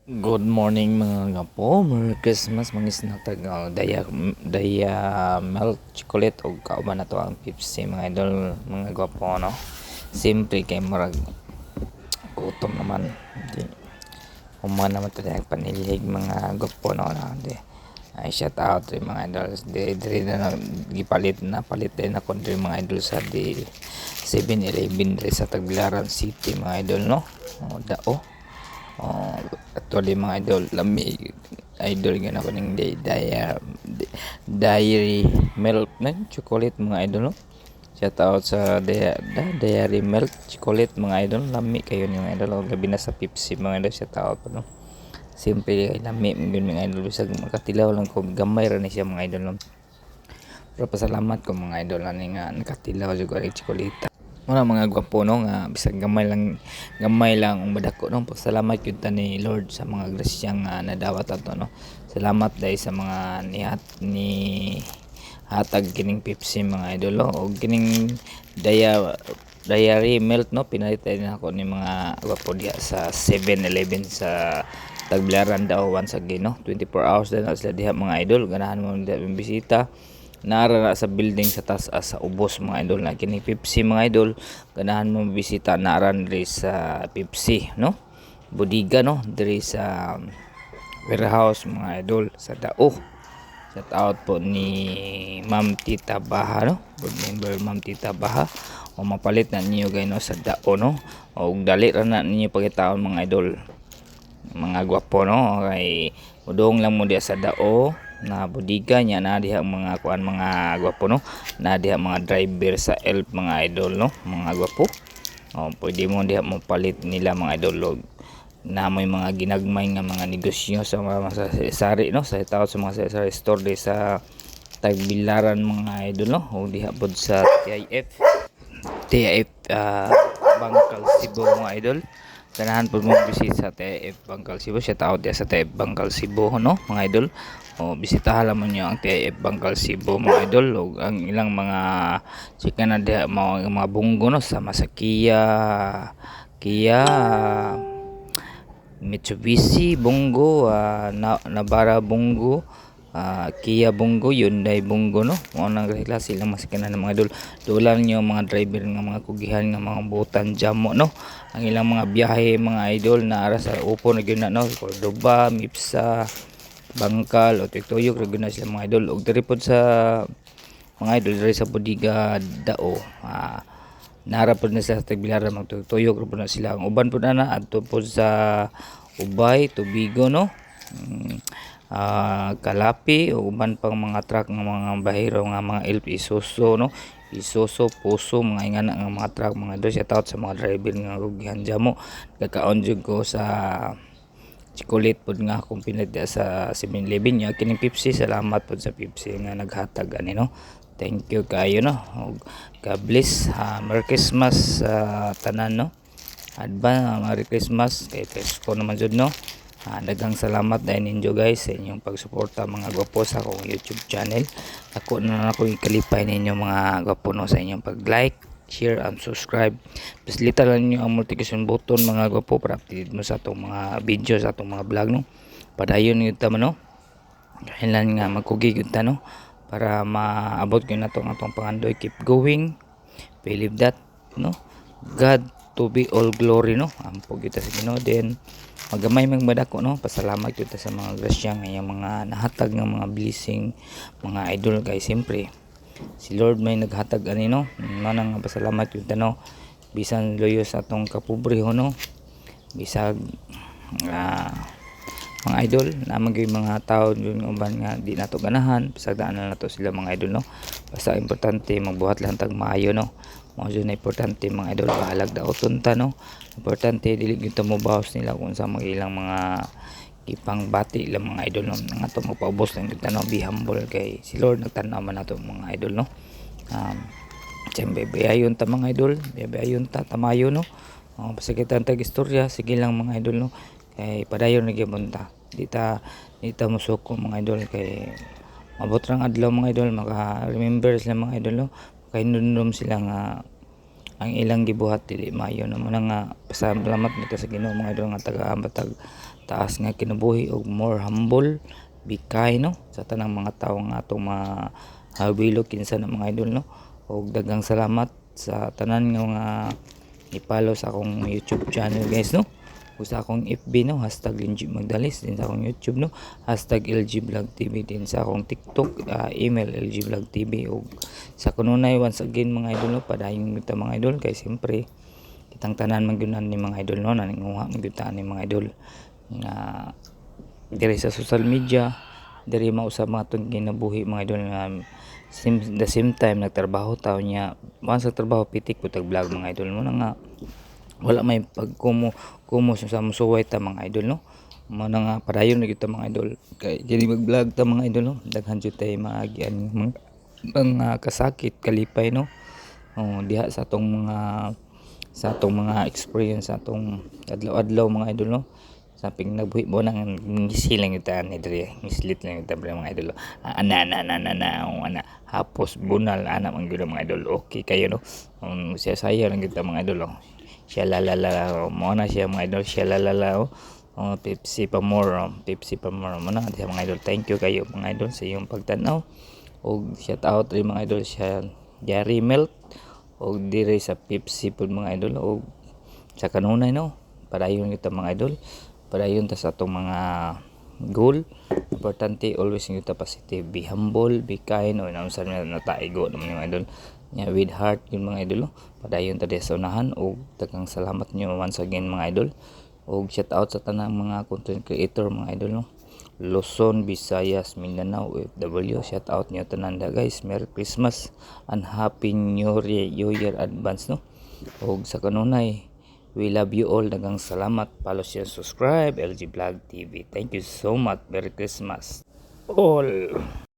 Good morning mga gapo. Merry Christmas mga sinatag daya milk chocolate o kauban na to ang Pepsi mga idol mga gapo no. Simple kay murag gutom naman. Di human naman to dayang panilig mga gapo no na. Di ay shout out rin mga idol. Di na palit din ako rin mga idol sa di 7-Eleven rin sa Tagbilaran City mga idol no. O, dao. Oh, actually mga idol, lami idol nga na ko ng dairy milk na chocolate mga idol no. Shout out sa dairy milk chocolate mga idol, lami kayo ni mga idol, gabi na sa Pepsi mga idol, shout out po no. Simple kay lami mga idol, bisag makatilaw lang ko gamay ra ni siya mga idol no. Pero pasalamat ko mga idol ani nga nakatilaw jud ko ang chocolate. Muna mga gwapo no nga bisag gamay lang ang badako no. Pasalamat gyud ta ni Lord sa mga grasyang nadawat ato no. Salamat dahil sa mga ni hatag kining Pepsi mga idol o kining diary milk no, pinalitan na ako ni mga gwapo diha sa 7-Eleven sa Tagbilaran daw once again no. 24 hours na sila diha mga idol, ganahan mo diha bisita. Nara sa building sa taas sa ubos mga idol na kini Pepsi mga idol, ganahan mo bisita naran diri sa Pepsi no, bodega no, diri sa warehouse mga idol sa Dao. Shout out po ni Ma'am Tita Baha no, board member Ma'am Tita Baha, o mapalit na niyo guys no sa Dao no, o dali ra na ninyo pagitaon mga idol mga gwapo no, kay udong lang mo diya sa Dao na bodega niya na diha mga kuan mga gwapo no, na diha mga driver sa Elf mga idol no mga gwapo. Pwede mo diha mo palit nila mga idol na may mga ginagmay nga mga negosyo sa mga sari no, sa tao sa mga sari store di sa Tagbilaran mga idol no, o diha pod sa TIF Bangkal Cebu mga idol. Ganahan po mong bisita sa TIF Bangkal Cebu, siya tao diya sa TIF Bangkal Cebu no mga idol. Bisitahan lamang nyo ang TIF Bangkal Cebu mga idol, o ang ilang mga chika na diha mga bunggo no, sama sa Kia Mitsubishi Bungo, Navara Bungo, Kia Bungo, Hyundai Bungo no. Mo nang klase lang masikanan ng mga idol. Dulan nyo mga driver nga mga kugihan nga mga butan jamo no. Ang ilang mga biyahe mga idol na ara sa upo na gyud na no, Cordoba, Mipsa, Bangkal o Tuyok ra gyud na sila mga idol. Og diri pod sa mga idol diri sa bodega Dao, nara po na sa Tagbilaran magtuyok po na sila. Ang uban po na adto po sa Ubay, Tubigo no, Kalapi o uban pang mga truck ng mga bahero nga mga Elf Isuso no, Isuso, Puso, mga ingana nga mga truck mga idol. Shout out sa mga driver nga kugihan jamo. Kakaon jud ko sa chocolate pod nga akong pinadya sa 7-Eleven nya kining Pepsi. Salamat pod sa Pepsi nga naghatag ani no. Thank you kayo no. God bless. Merry Christmas sa tanan no. Merry Christmas kay Presko naman jud no. Daghang salamat dahil ninyo guys sa inyong pagsuporta mga gwapo sa akong YouTube channel. Ako na ako ikalipay ninyo mga gwapo no sa inyong pag-like, share and subscribe. Please lita lang niyo ang notification button mga gwapo para updated mo sa atong mga video, sa atong mga vlog no. Padayon gyud ta man no. Kailan nga magkugi gyud ta no, para maabot gyud nato ang atong pangandoy. Keep going, believe that no, God to be all glory no. Ampog gyud ta sa Ginoo, then magamay mang madako no. Pasalamat gyud ta sa mga grasya nga mga nahatag ng mga blessing mga idol guys. Siyempre si Lord may naghatag ani no, manang pasalamat gyud ta no. Bisan loyo sa atong kapobre no, bisag mga idol naman gyud mga tao yun uban nga di nato ganahan, pasagdaan na nato sila mga idol no. Basta importante magbuhat lang tag maayo no. Mo jud na importante mga idol, bahalag daoton ta no. Importante dili gyud ta mo bawas nila kung sa mga ilang mga ipang bati lang mga idol no. Nga to mapaubos lang gyud ta no. Be humble kay si Lord nagtan-aw man nato mga idol no. Siyempre beayon ta mga idol, beayon ta tamayo no. Basta kita tag istorya, sige lang mga idol no. Kay padayon na gyud ta. Di ta musuko mga idol, kay mabot rang adlaw mga idol maka-remember sila mga idol no. Kay nunum sila nga ang ilang gibuhat dili maayo na mo nga pasalamat nito sa Ginoo mga idol nga taga-ambatag taas nga kinabuhi ug more humble bikay no sa tanang mga tawo nga atong mahawilo kinsa na mga idol no. Ug daghang salamat sa tanan nga i-follow sa akong YouTube channel guys no. Ug sa akong FB no #LG Magdalis, din sa akong YouTube no #LG Vlog TV, din sa akong TikTok email LG Vlog TV. ug sa kanunay once again mga idol no padayon kita mga idol kay siyempre kitang tanan magyunan ni mga idol no naninguha magyutan ni mga idol nga diri sa social media, diri mausab mga tong ginabuhi mga idol nga the same time nagtrabaho taw niya once sa trabaho pitik putag vlog mga idol mo na nga wala may pagkumo sa musuway ta mga idol no. Mo na nga padayon na kita mga idol kay dili mag-vlog ta mga idol no daghan jud tay maagian mga kasakit kalipay no. Diha sa atong mga experience sa atong adlaw-adlaw mga idol no. Saping nagbuhi mo nang gisilang kita ni diri mislit lang kita mga idol. Ana hapos bunal ana man gyud mga idol. Okay kayo no. Siya saya lang kita mga idol. Siya lalala mo na siya mga idol, siya lalala Pepsi pa more mo na siya mga idol. Thank you kayo mga idol sa iyong pagtanaw. Og shout out rin mga idol siya Gary Melt og diri sa Pepsi pud mga idol. Og sa kanunay no padayon kita mga idol, padayon ta sa atong mga goal. Importante always kita positive, be humble, be kind, o naunsa na nataigo naman mga idol nya with heart yun mga idol no. Padayon ta sa unahan og daghang salamat nyo once again mga idol. Og shout out sa tanang mga content creator mga idol no, Luzon, Visayas, Mindanao, OFW. Shout out nyo tanan da guys. Merry Christmas and Happy New Year advance no. Og sa kanunay we love you all. Daghang salamat. Follow, share, subscribe LG Vlog TV. Thank you so much. Merry Christmas all.